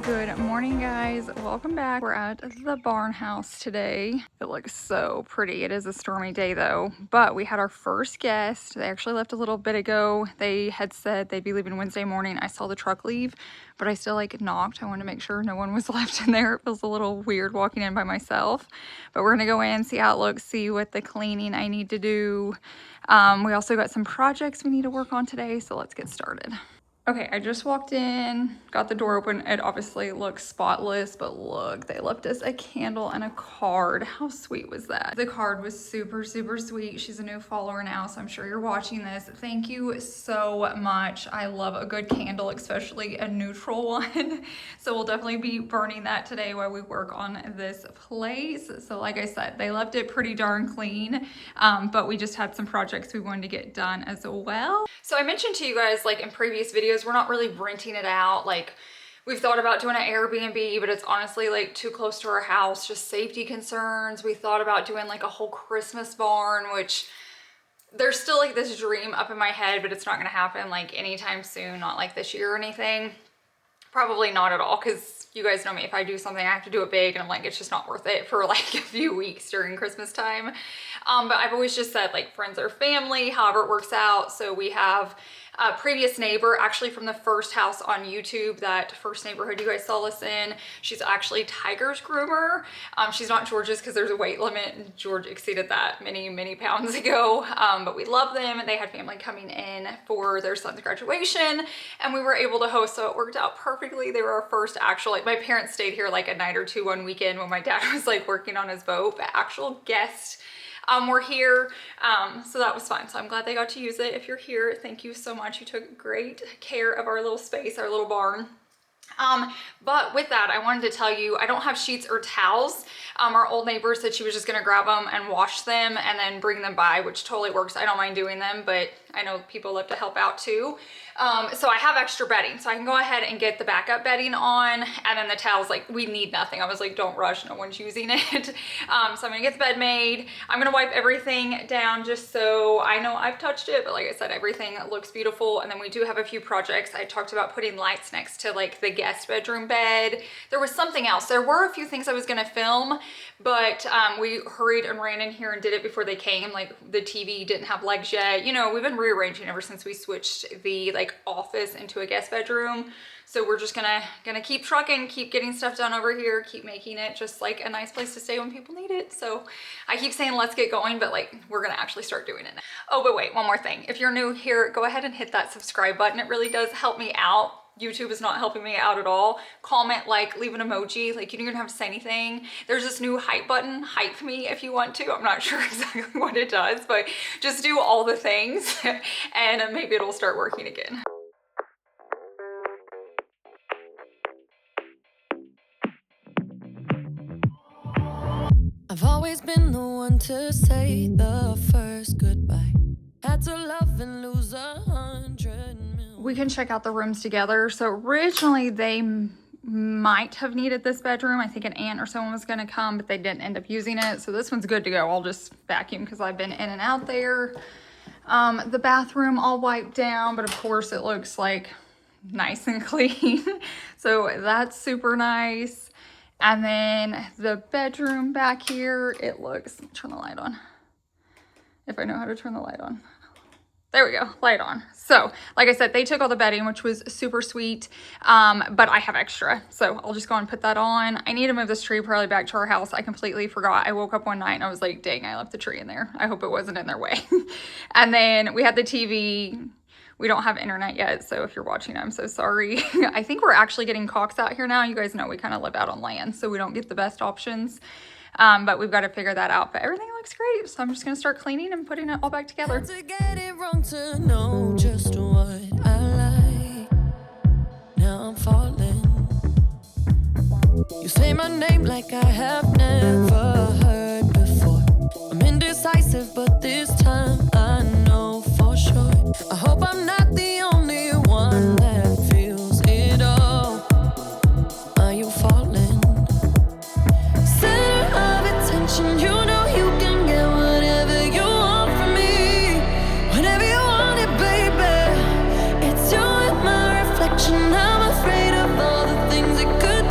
Good morning, guys. Welcome back. We're at the Barnhouse today. It looks so pretty. It is a stormy day though, but we had our first guest. They actually left a little bit ago. They had said they'd be leaving Wednesday morning. I saw the truck leave, but I still knocked. I wanted to make sure no one was left in there. It feels a little weird walking in by myself, but we're gonna go in, see how it looks, see what the cleaning I need to do. We also got some projects we need to work on today, so let's get started. Okay, I just walked in, got the door open. It obviously looks spotless, but look, they left us a candle and a card. How sweet was that? The card was super, super sweet. She's a new follower now, so I'm sure you're watching this. Thank you so much. I love a good candle, especially a neutral one. So we'll definitely be burning that today while we work on this place. So like I said, they left it pretty darn clean, but we just had some projects we wanted to get done as well. So I mentioned to you guys, like in previous videos, we're not really renting it out. Like, we've thought about doing an Airbnb, but it's honestly like too close to our house, just safety concerns. We thought about doing like a whole Christmas barn, which there's still like this dream up in my head, but it's not gonna happen like anytime soon, not like this year or anything. Probably not at all, because you guys know me. If I do something, I have to do it big, and I'm like, it's just not worth it for like a few weeks during Christmas time. But I've always just said like friends or family, however it works out. So we have a previous neighbor, actually from the first house on YouTube, that first neighborhood you guys saw us in. She's actually Tiger's groomer. She's not George's because there's a weight limit, and George exceeded that many pounds ago. But we love them. They had family coming in for their son's graduation, and we were able to host, so it worked out perfectly. They were our first actual, like, my parents stayed here like a night or two one weekend when my dad was like working on his boat, but actual guests were here, so that was fun. So I'm glad they got to use it. If you're here, thank you so much. You took great care of our little space, our little barn. But with that, I wanted to tell you, I don't have sheets or towels. Our old neighbor said she was just gonna grab them and wash them and then bring them by, which totally works. I don't mind doing them, but I know people love to help out too. So I have extra bedding, so I can go ahead and get the backup bedding on, and then the towels, like, we need nothing. I was like, don't rush, no one's using it. So I'm gonna get the bed made. I'm gonna wipe everything down just so I know I've touched it, but like I said, everything looks beautiful. And then we do have a few projects. I talked about putting lights next to like the guest bedroom bed. There was something else. There were a few things I was gonna film, but we hurried and ran in here and did it before they came. Like, the TV didn't have legs yet. You know, we've been rearranging ever since we switched the like office into a guest bedroom. So we're just gonna keep trucking, keep getting stuff done over here, keep making it just like a nice place to stay when people need it. So I keep saying let's get going, but like, we're gonna actually start doing it now. Oh, but wait, one more thing. If you're new here, go ahead and hit that subscribe button. It really does help me out. YouTube is not helping me out at all. Comment, like, leave an emoji. Like, you don't even have to say anything. There's this new hype button. Hype me if you want to. I'm not sure exactly what it does, but just do all the things and maybe it'll start working again. I've always been the one to say the first goodbye. Had to love and lose 100 million. We can check out the rooms together. So originally they might have needed this bedroom. I think an aunt or someone was gonna come, but they didn't end up using it. So this one's good to go. I'll just vacuum because I've been in and out there. The bathroom all wiped down, but of course it looks like nice and clean. So that's super nice. And then the bedroom back here, it looks, turn the light on. If I know how to turn the light on. There we go, light on. So, like I said, they took all the bedding, which was super sweet, but I have extra. So I'll just go and put that on. I need to move this tree probably back to our house. I completely forgot. I woke up one night and I was like, dang, I left the tree in there. I hope it wasn't in their way. And then we had the TV. We don't have internet yet, so if you're watching, I'm so sorry. I think we're actually getting Cox out here now. You guys know we kind of live out on land, so we don't get the best options. But we've got to figure that out. But everything looks great, so I'm just gonna start cleaning and putting it all back together. To get it wrong to know just what I like. Now I'm falling. You say my name like I have never heard before. I'm indecisive, but this time I know for sure. I hope I'm not the only one that feels it all. Are you falling? Center of attention, you know you can get whatever you want from me. Whenever you want it, baby. It's you and my reflection. I'm afraid of all the things it could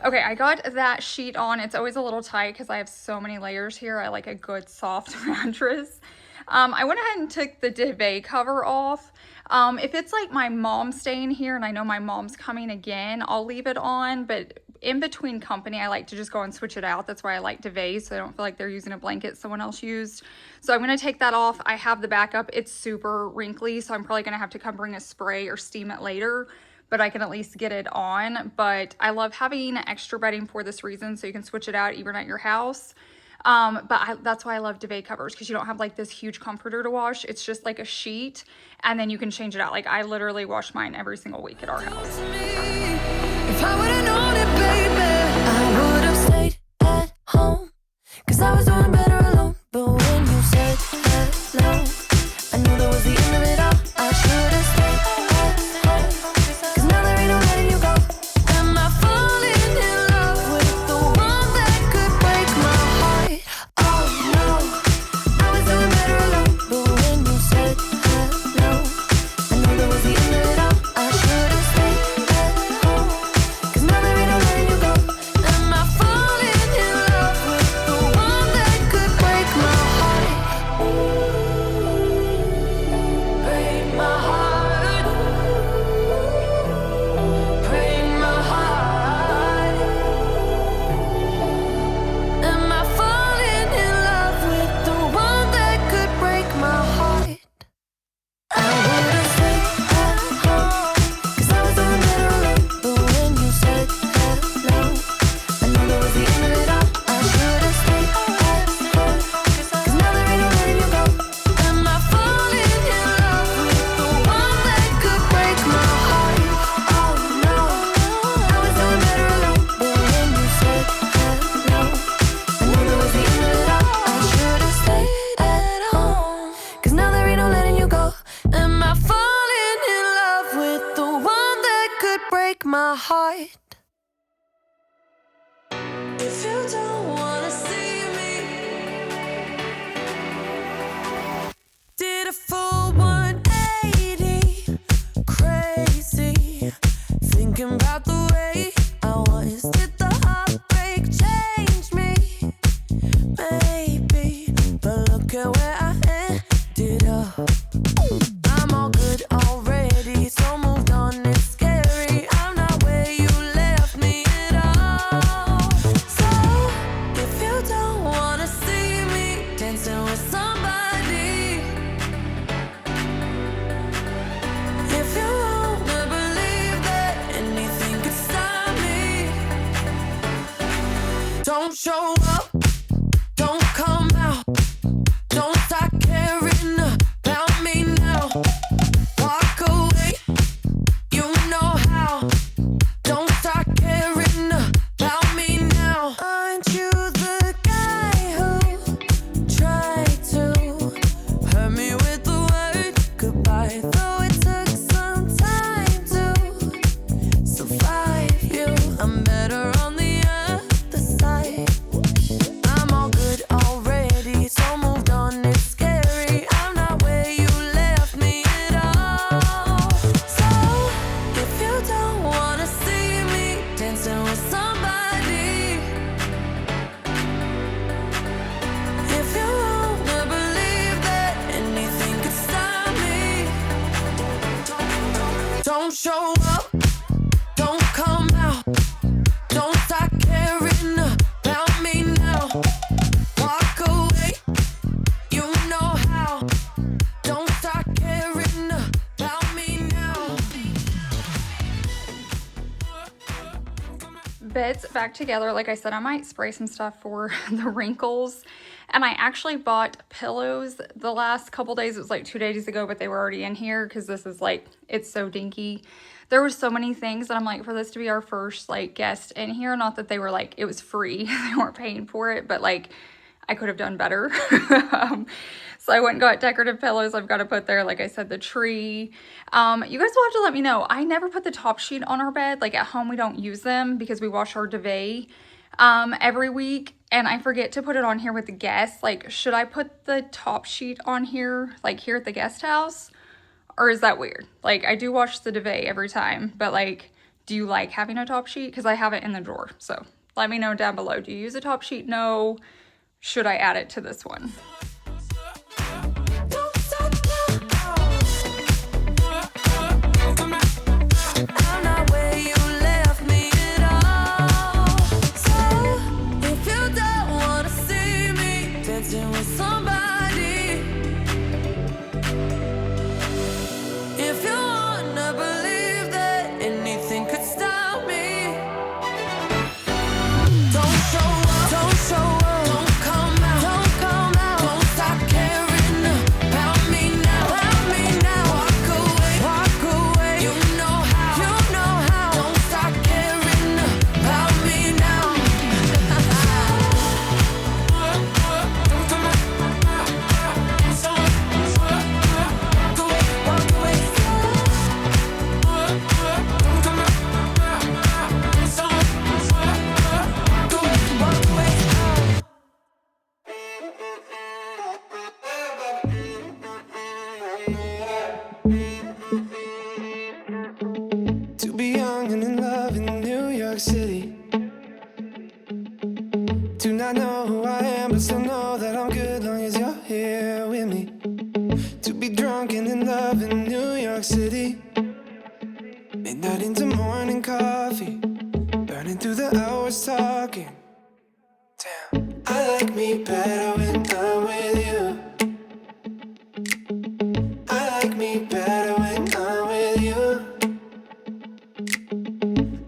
Okay, I got that sheet on. It's always a little tight because I have so many layers here. I like a good soft mattress. I went ahead and took the duvet cover off. If it's like my mom staying here and I know my mom's coming again, I'll leave it on. But in between company, I like to just go and switch it out. That's why I like duvet, so I don't feel like they're using a blanket someone else used. So I'm going to take that off. I have the backup. It's super wrinkly, so I'm probably going to have to come bring a spray or steam it later, but I can at least get it on. But I love having extra bedding for this reason, so you can switch it out even at your house. That's why I love duvet covers, because you don't have like this huge comforter to wash. It's just like a sheet, and then you can change it out. Like I literally wash mine every single week at our house. If I would've known it, baby, I would've stayed at home, 'cause I was doing better alone. But when you said hello, I knew that was the end of it all. I should've stayed at home, 'cause now there ain't no letting you go. Am I falling in love with the one that could break my heart? Oh no, I was doing better alone. But when you said hello, I knew that was the end of it all. I should've stayed at home, 'cause now there ain't no letting you go. Am I falling in love with the one that could break my heart? Break my heart. Break my heart. Am I falling in love with the one that could break my heart? I would've stayed at home, 'cause I was doing better alone. But when you said hello, I knew that was the end of it all. I should've stayed at home, 'cause now there ain't no letting you go. Am I falling in love with the one that could break my heart? Oh no, I was doing better alone. But when you said hello, I knew that was the end of it all. I should've stayed at home, 'cause now there ain't no letting you go. Am I falling in love with the one that could break my heart? If you don't wanna see me, did a full 180, crazy, thinking about the way I was. Did the heartbreak change me? Maybe, but look at where I ended up. I'm all good already, so moved on. It's scary. I'm not where you left me at all. So if you don't wanna see me dancing with somebody, if you wanna believe that anything could stop me, don't show up, don't come out, don't start caring about me now. Walk away, you know how. Don't start caring about me now. Aren't you the guy who tried to hurt me with the word goodbye? Though it took some time to survive you, I'm better on the other side. I'm all good already, so moved on. It's scary. I'm not where you left me at all. So if you don't wanna see me dancing with somebody, if you wanna believe that anything could stop me, don't show up, don't come out, don't start caring about me now. Walk away, you know how. Don't start caring about me now. Beds back together. Like I said, I might spray some stuff for the wrinkles. And I actually bought pillows the last couple days. It was like 2 days ago, but they were already in here because this is like, it's so dinky. There were so many things that I'm like, for this to be our first like guest in here, not that they were like, it was free. They weren't paying for it, but like I could have done better. So I went and got decorative pillows. I've got to put there, like I said, the tree. You guys will have to let me know. I never put the top sheet on our bed. Like at home, we don't use them because we wash our duvet every week. And I forget to put it on here with the guests. Like, should I put the top sheet on here, like here at the guest house? Or is that weird? Like, I do wash the duvet every time, but like, Do you like having a top sheet? Because I have it in the drawer. So let me know down below. Do you use a top sheet? No. Should I add it to this one? City. Do not know who I am, but still know that I'm good long as you're here with me. To be drunk and in love in New York City. Midnight into morning coffee, burning through the hours talking. Damn, I like me better when I'm with you. I like me better when I'm with you.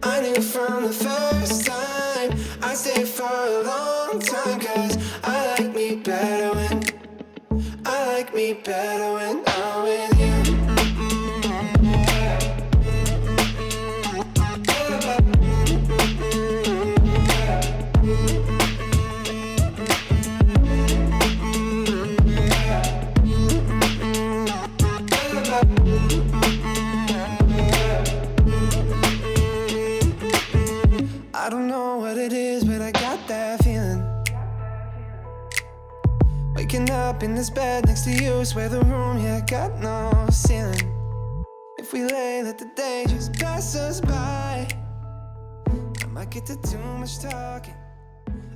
I knew from the first time I stayed for a long time, 'cause I like me better when I'm with you. I don't know what it is, but I got that feeling. Waking up in this bed next to you, swear the room, yeah, got no ceiling. If we lay, let the day just pass us by. I might get to too much talking.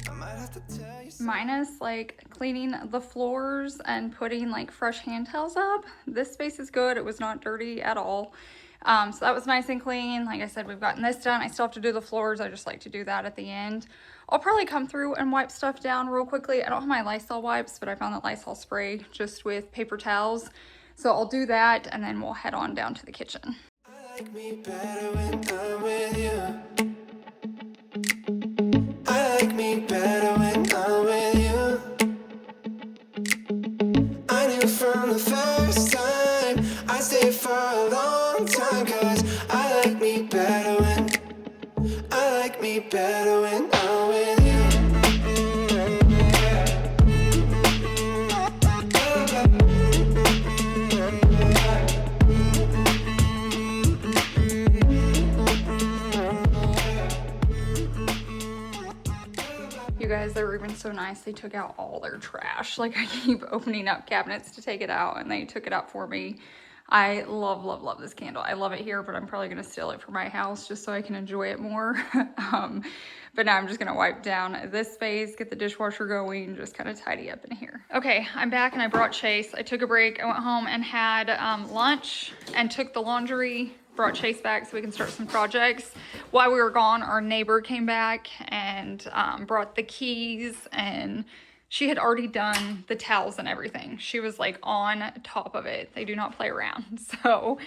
I might have to tell you something. Minus like cleaning the floors and putting like fresh hand towels up, this space is good. It was not dirty at all. So that was nice and clean. Like I said, we've gotten this done. I still have to do the floors. I just like to do that at the end. I'll probably come through and wipe stuff down real quickly. I don't have my Lysol wipes, but I found that Lysol spray just with paper towels. So I'll do that and then we'll head on down to the kitchen. I like me better when I'm with you. I like me better when I'm with you. I knew from the first time I stayed for a long time, 'cause I like me better when I'm with you. You guys, they were even so nice. They took out all their trash. Like I keep opening up cabinets to take it out and they took it out for me. I love, love, love this candle. I love it here, but I'm probably gonna steal it for my house just so I can enjoy it more. But now I'm just gonna wipe down this space, get the dishwasher going, just kind of tidy up in here. Okay, I'm back and I brought Chase. I took a break. I went home and had lunch and took the laundry, brought Chase back so we can start some projects. While we were gone, our neighbor came back and brought the keys, and she had already done the towels and everything. She was like on top of it. They do not play around. So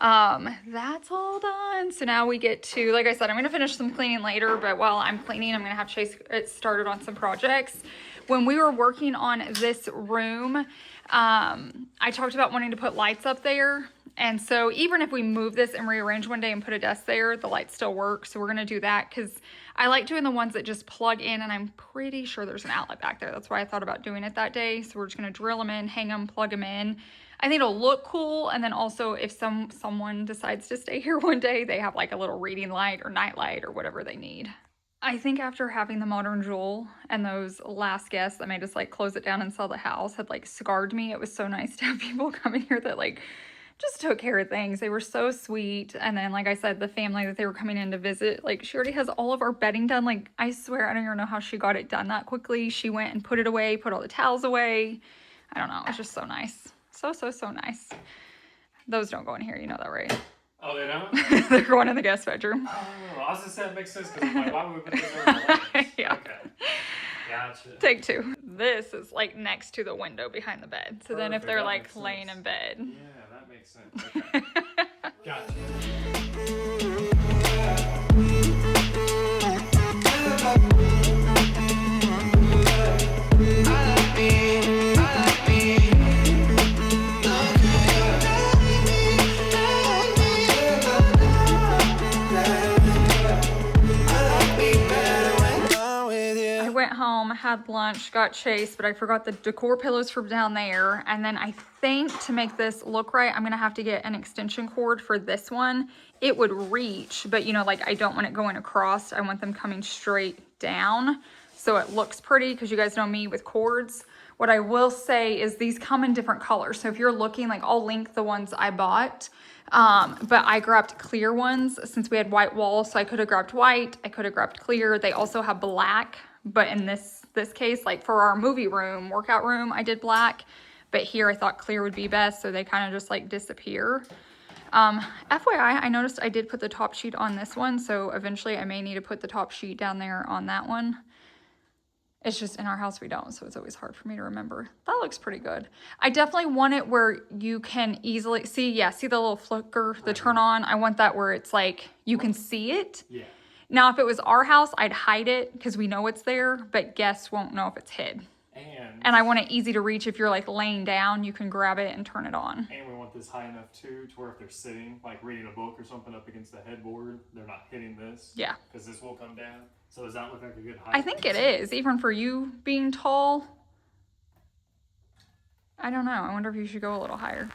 that's all done. So now we get to, like I said, I'm gonna finish some cleaning later, but while I'm cleaning, I'm gonna have Chase get started on some projects. When we were working on this room, I talked about wanting to put lights up there. And so even if we move this and rearrange one day and put a desk there, the lights still work. So we're gonna do that because I like doing the ones that just plug in, and I'm pretty sure there's an outlet back there. That's why I thought about doing it that day. So we're just gonna drill them in, hang them, plug them in. I think it'll look cool. And then also if someone decides to stay here one day, they have like a little reading light or night light or whatever they need. I think after having the modern jewel and those last guests that made us like close it down and sell the house had like scarred me. It was so nice to have people come in here that like just took care of things. They were so sweet. And then, like I said, the family that they were coming in to visit, like she already has all of our bedding done. Like I swear, I don't even know how she got it done that quickly. She went and put it away, put all the towels away. I don't know. It's just so nice. So nice. Those don't go in here. You know that, right? Oh, they don't? They're going in the guest bedroom. Oh, I was just saying it makes sense because I'm like, why would we put this over the legs? Yeah. Okay. Gotcha. Take two. This is like next to the window behind the bed. So then if Perfect, they're that like makes laying sense. in bed. Yeah, that makes sense. Okay. Gotcha. I went home, had lunch, got chased, but I forgot the decor pillows from down there. And then I think to make this look right, I'm gonna have to get an extension cord for this one. It would reach, but you know, like I don't want it going across. I want them coming straight down so it looks pretty, because you guys know me with cords. What I will say is these come in different colors. So if you're looking, like I'll link the ones I bought. But I grabbed clear ones since we had white walls. So I could have grabbed white, I could have grabbed clear. They also have black, but in this case, like for our movie room, workout room, I did black. But here I thought clear would be best. So they kind of just like disappear. FYI, I noticed I did put the top sheet on this one. So eventually I may need to put the top sheet down there on that one. It's just in our house we don't, so it's always hard for me to remember. That looks pretty good. I definitely want it where you can easily see, see the little flicker, the turn on. I want that where it's like you can see it. Yeah. Now, if it was our house, I'd hide it because we know it's there, but guests won't know if it's hid. And I want it easy to reach. If you're like laying down, you can grab it and turn it on. And we want this high enough too, to where if they're sitting, like reading a book or something up against the headboard, they're not hitting this. Yeah. Because this will come down. So does that look like a good height? I think it is, even for you being tall. I don't know. I wonder if you should go a little higher.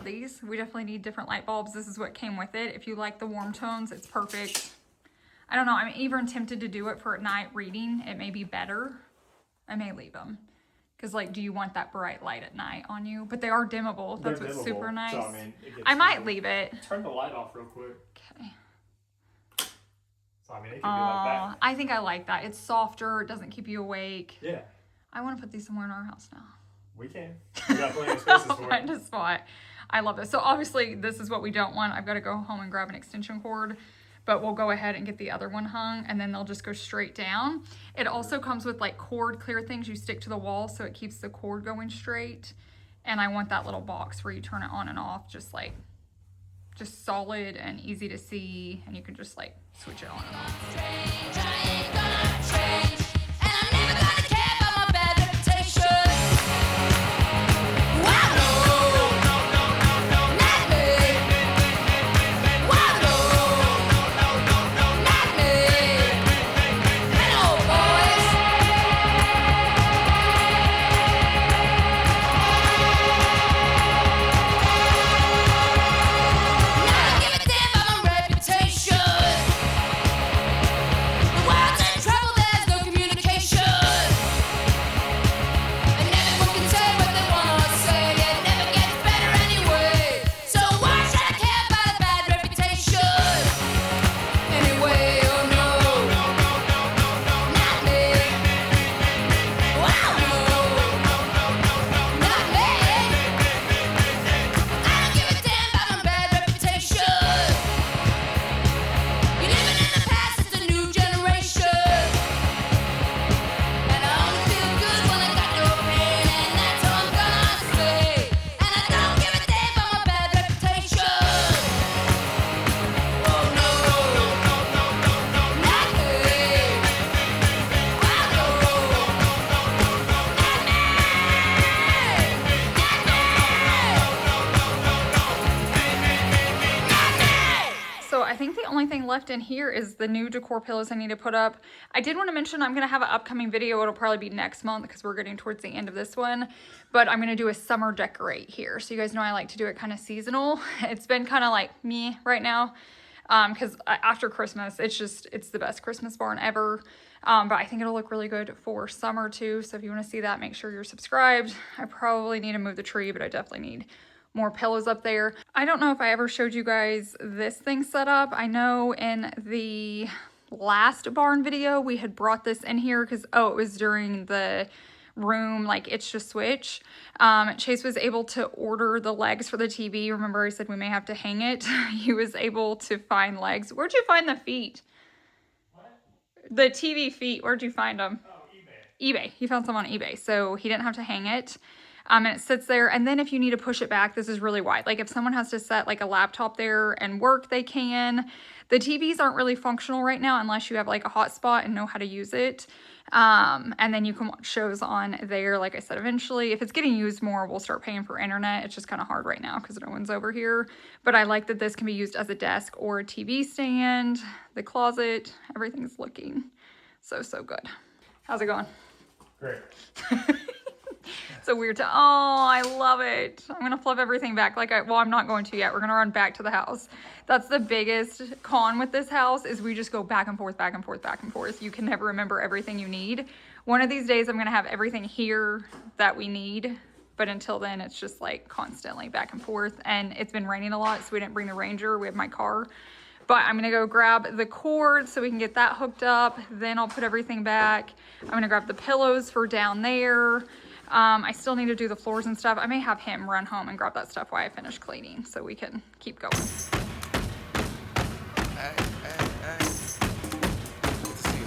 These. We definitely need different light bulbs. This is what came with it. If you like the warm tones, it's perfect. I don't know. I'm even tempted to do it for at night reading. It may be better. I may leave them. Because, like, do you want that bright light at night on you? But they are dimmable. That's what's super nice. So, I might leave it. Turn the light off real quick. Okay. So, I mean, it can be like that. I think I like that. It's softer. It doesn't keep you awake. Yeah. I want to put these somewhere in our house now. We can. We got plenty of spaces for it. Find a spot. I love this. So obviously this is what we don't want. I've got to go home and grab an extension cord, but we'll go ahead and get the other one hung and then they'll just go straight down. It also comes with like cord clear things you stick to the wall so it keeps the cord going straight. And I want that little box where you turn it on and off, just solid and easy to see, and you can just like switch it on and off. Trouble, there's no communication. left in here is the new decor pillows I need to put up. I did want to mention I'm going to have an upcoming video. It'll probably be next month because we're getting towards the end of this one. But I'm going to do a summer decorate here. So you guys know I like to do it kind of seasonal. It's been kind of like me right now. Because after Christmas, it's the best Christmas barn ever. But I think it'll look really good for summer too. So if you want to see that, make sure you're subscribed. I probably need to move the tree, but I definitely need more pillows up there. I don't know if I ever showed you guys this thing set up. I know in the last barn video, we had brought this in here because, it was during the room, like It's Just Switch. Chase was able to order the legs for the TV. Remember I said we may have to hang it? He was able to find legs. Where'd you find the feet? What? The TV feet, where'd you find them? Oh, eBay. eBay. He found some on eBay, so he didn't have to hang it. And it sits there, and then if you need to push it back, this is really wide. Like if someone has to set like a laptop there and work, they can. The TVs aren't really functional right now unless you have like a hotspot and know how to use it. And then you can watch shows on there. Like I said, eventually, if it's getting used more, we'll start paying for internet. It's just kind of hard right now because no one's over here. But I like that this can be used as a desk or a TV stand. The closet, everything's looking so good. How's it going? Great. It's a weird time. Oh, I love it. I'm going to flip everything back. I'm not going to yet. We're going to run back to the house. That's the biggest con with this house is we just go back and forth, back and forth, back and forth. You can never remember everything you need. One of these days, I'm going to have everything here that we need. But until then, it's just like constantly back and forth. And it's been raining a lot, so we didn't bring the Ranger. We have my car. But I'm going to go grab the cord so we can get that hooked up. Then I'll put everything back. I'm going to grab the pillows for down there. I still need to do the floors and stuff. I may have him run home and grab that stuff while I finish cleaning so we can keep going. Hey. Good to see you.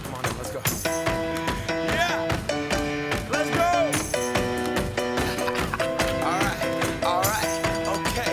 Come on in, let's go. Yeah! Let's go! All right, okay.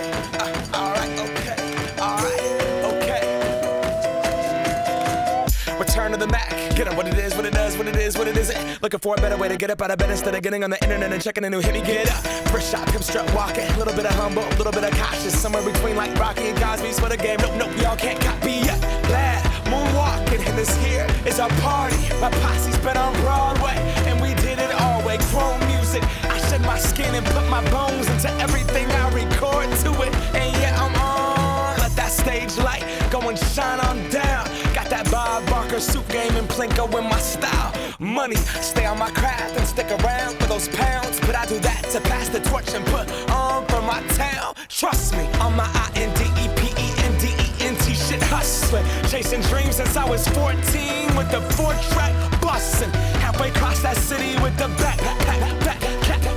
Return to the Mac. Get up what it is, what it does, what it is, what it isn't. Looking for a better way to get up out of bed instead of getting on the internet and checking a new hit. Me get up. First shot, hip strut walking. A little bit of humble, a little bit of cautious. Somewhere between like Rocky and Cosby's for the game. Nope, y'all can't copy yet. Glad moonwalking, and this here is our party. My posse's been on Broadway, and we did it all way. Chrome music. I shed my skin and put my bones into everything I record to it. And yeah, I'm on. Let that stage light go and shine on down. Got that Bob Barker suit game and Plinko in my style. Money, stay on my craft and stick around for those pounds. But I do that to pass the torch and put on for my town. Trust me, on my INDEPENDENT shit hustling. Chasing dreams since I was 14 with the 4-track bustin'. Halfway across that city with the back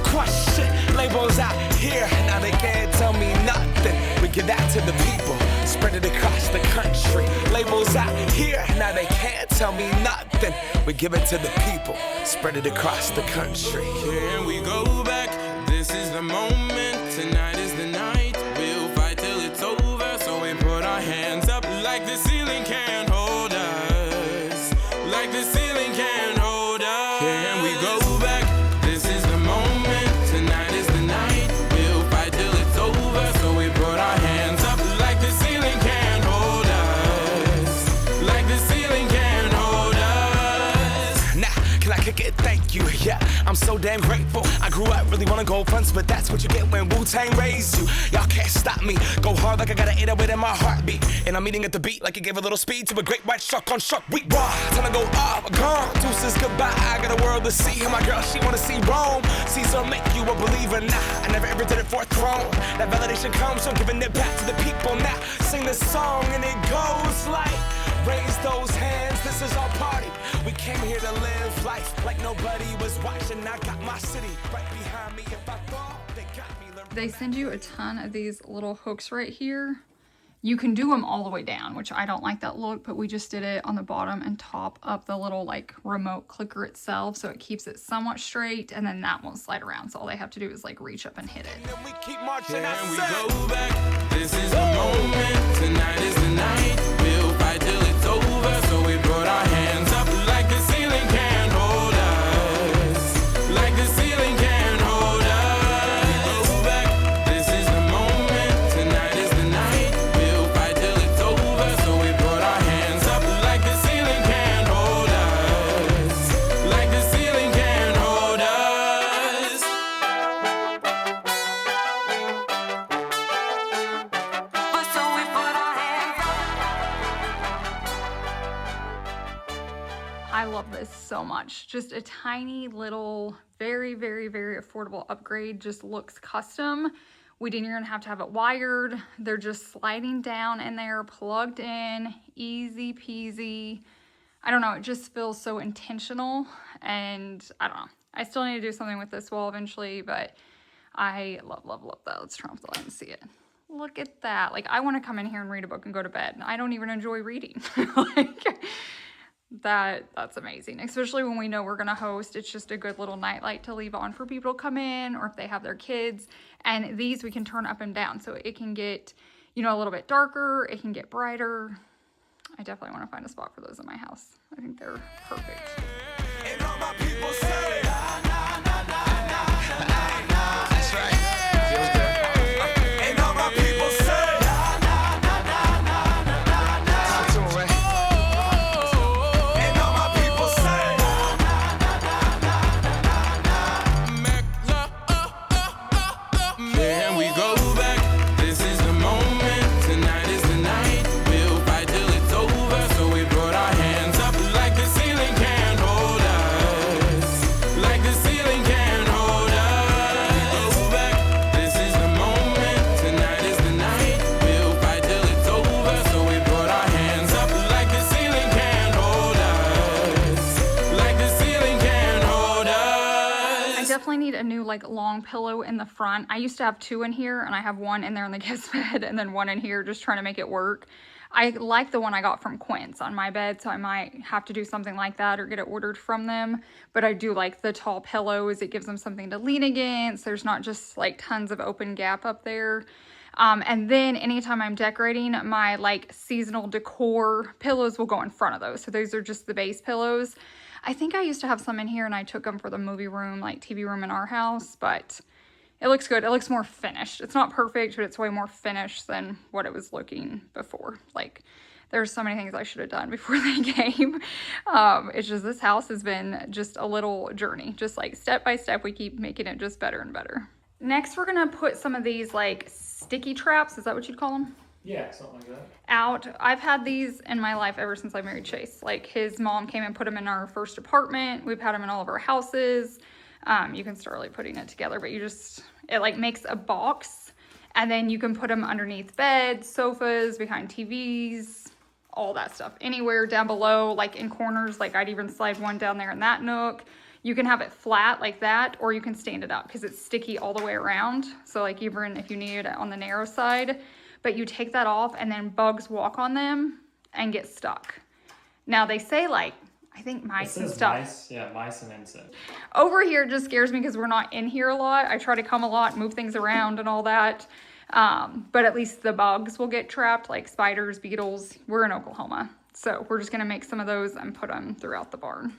crush shit. Labels out here, now they can't tell me nothing. We give that to the people, spread it across the country. Labels out here, now they can't tell me nothing. We give it to the people, spread it across the country. Can we go back? This is the moment. Tonight is the night. We'll fight till it's over. So we put our hands up like the ceiling can't hold us. Like the ceiling can't hold us. Can we go back? This is the moment. Tonight is the night. We'll fight till it's over. So we put our hands up like the ceiling can't hold us. Like the ceiling can't hold us. Nah, can I kick it? Thank you, yeah. I'm so damn grateful. I grew up really wanna go fronts, but that's what you get when Wu-Tang raised you. Y'all can't stop me. Go hard like I got an 808 in my heartbeat. And I'm eating at the beat like it gave a little speed to a great white shark on Shark Week. Raw, time to go off, gone. Deuces goodbye. I got a world to see. And my girl, she wanna see Rome. Caesar make you a believer. Nah, I never ever did it for a throne. That validation comes from giving it back to the people. Now sing this song and it goes like, raise those hands. This is our party. We came here to live life like nobody was watching. I got my city right behind me. If I fall, they got me. They send you a ton of these little hooks right here. You can do them all the way down, which I don't like that look, but we just did it on the bottom and top of the little like remote clicker itself, so it keeps it somewhat straight, and then that won't slide around, so all they have to do is like reach up and hit it. And we keep marching. Can we go back? This is the moment. Tonight is the night. We'll fight till it's over. So we put our hands up like the ceiling can't hold us. Like the ceiling can't hold us. Go back. This is the moment. Tonight is the night. We'll fight till it's over. So we this so much. Just a tiny little, very, very, very affordable upgrade. Just looks custom. We didn't even have to have it wired. They're just sliding down in there, plugged in, easy peasy. I don't know, it just feels so intentional, and I don't know. I still need to do something with this wall eventually, but I love, love, love that. Let's turn off the light and see it. Look at that. Like, I want to come in here and read a book and go to bed. I don't even enjoy reading. Like, that's amazing, especially when we know we're going to host. It's just a good little nightlight to leave on for people to come in, or if they have their kids. And these we can turn up and down, so it can get, you know, a little bit darker, it can get brighter. I definitely want to find a spot for those in my house. I think they're perfect. And all my people say, nah, nah, nah, nah, nah, nah. That's right. Feels good. And all my people say, nah, nah, nah, nah, nah, nah, nah. Talk to 'em, Ray. And all my people say, nah, nah, nah, nah, nah, nah, nah. Can we go back? This is the moment. Tonight is the night. We'll fight till it's over. So we put our hands up like the ceiling can't hold us. Like the ceiling can't hold us. Go back. This is the moment. Tonight is the night. We'll fight till it's over. So we put our hands up like the ceiling can't hold us. Like the ceiling can't hold us. I definitely need a new like long pillow in the front. I used to have two in here, and I have one in there in the guest bed and then one in here just trying to make it work. I like the one I got from Quince on my bed, so I might have to do something like that or get it ordered from them. But I do like the tall pillows. It gives them something to lean against. There's not just like tons of open gap up there. And then anytime I'm decorating, my like seasonal decor pillows will go in front of those. So those are just the base pillows. I think I used to have some in here and I took them for the movie room, like TV room in our house, but it looks good. It looks more finished. It's not perfect, but it's way more finished than what it was looking before. Like, there's so many things I should have done before they came. It's just, this house has been just a little journey. Just like step by step, we keep making it just better and better. Next, we're gonna put some of these like sticky traps. Is that what you'd call them? Yeah, something like that. Out. I've had these in my life ever since I married Chase. Like, his mom came and put them in our first apartment. We've had them in all of our houses. You can start like putting it together, but it like makes a box, and then you can put them underneath beds, sofas, behind TVs, all that stuff. Anywhere down below, like in corners, like I'd even slide one down there in that nook. You can have it flat like that, or you can stand it up because it's sticky all the way around. So like even if you need it on the narrow side, but you take that off and then bugs walk on them and get stuck. Now they say like, I think mice and stuff. Mice, yeah, mice and insects. Over here it just scares me because we're not in here a lot. I try to come a lot, move things around and all that. But at least the bugs will get trapped, like spiders, beetles. We're in Oklahoma. So we're just gonna make some of those and put them throughout the barn.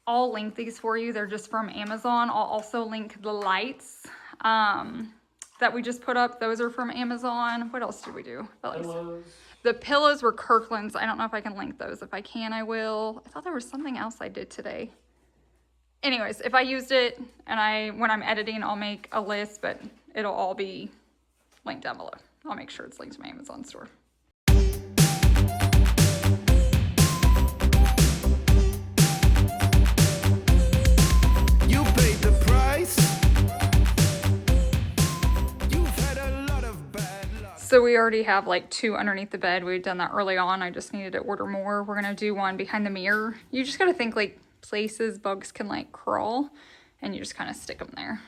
I'll link these for you. They're just from Amazon. I'll also link the lights that we just put up. Those are from Amazon. What else did we do? Pillows. The pillows were Kirkland's. I don't know if I can link those. If I can, I will. I thought there was something else I did today. Anyways, if I used it and when I'm editing, I'll make a list, but it'll all be linked down below. I'll make sure it's linked to my Amazon store. You paid the price. You've had a lot of bad luck. So we already have like 2 underneath the bed. We'd done that early on. I just needed to order more. We're gonna do one behind the mirror. You just gotta think like places bugs can like crawl, and you just kind of stick them there.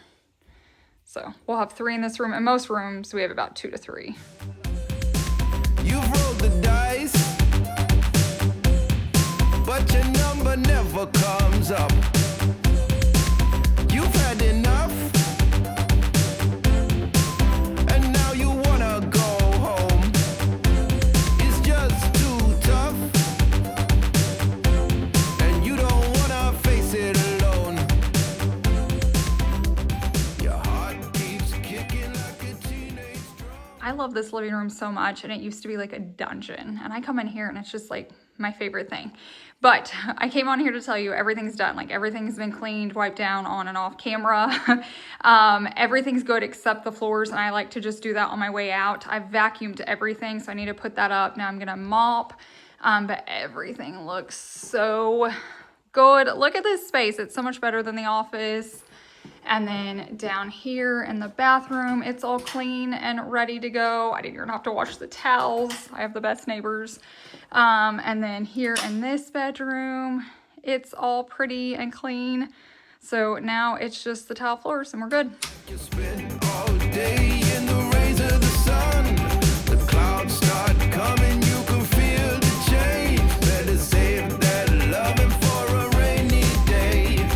So we'll have 3 in this room. In most rooms, we have about 2 to 3. You've rolled the dice, but your number never comes up. You've had enough, and now you wanna go home. It's just too tough, and you don't wanna face it alone. Your heart keeps kicking like a teenage drum. I love this living room so much, and it used to be like a dungeon. And I come in here and it's just like my favorite thing. But I came on here to tell you everything's done. Like everything's been cleaned, wiped down on and off camera. Everything's good except the floors, and I like to just do that on my way out. I vacuumed everything, so I need to put that up. Now I'm gonna mop, but everything looks so good. Look at this space. It's so much better than the office. And then down here in the bathroom, it's all clean and ready to go. I didn't even have to wash the towels. I have the best neighbors. And then here in this bedroom, it's all pretty and clean. So now it's just the tile floors and we're good. You spend all day in the rays of the sun. The clouds start coming, you can feel the change. Better save that loving for a rainy day.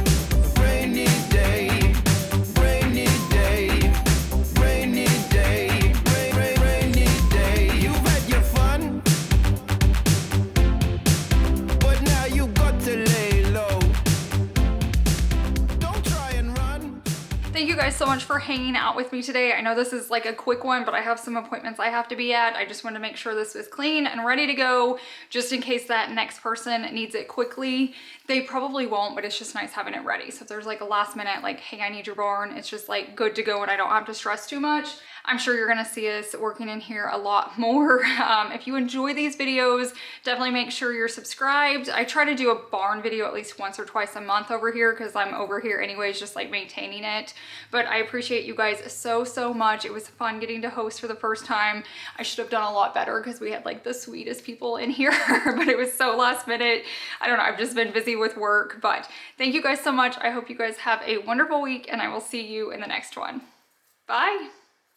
Rainy day, rainy day, rainy day, rainy day. You've had your fun, but now you got to lay low. Don't try and run. Thank you guys so much for hanging out with me today. I know this is like a quick one, but I have some appointments I have to be at. I just wanted to make sure this was clean and ready to go, just in case that next person needs it quickly. They probably won't, but it's just nice having it ready. So if there's like a last minute, like, hey, I need your barn, it's just like good to go and I don't have to stress too much. I'm sure you're gonna see us working in here a lot more. If you enjoy these videos, definitely make sure you're subscribed. I try to do a barn video at least once or twice a month over here because I'm over here anyways, just like maintaining it. But I appreciate you guys so much. It was fun getting to host for the first time. I should have done a lot better because we had like the sweetest people in here, but it was so last minute. I don't know, I've just been busy with work, but thank you guys so much. I hope you guys have a wonderful week and I will see you in the next one. Bye.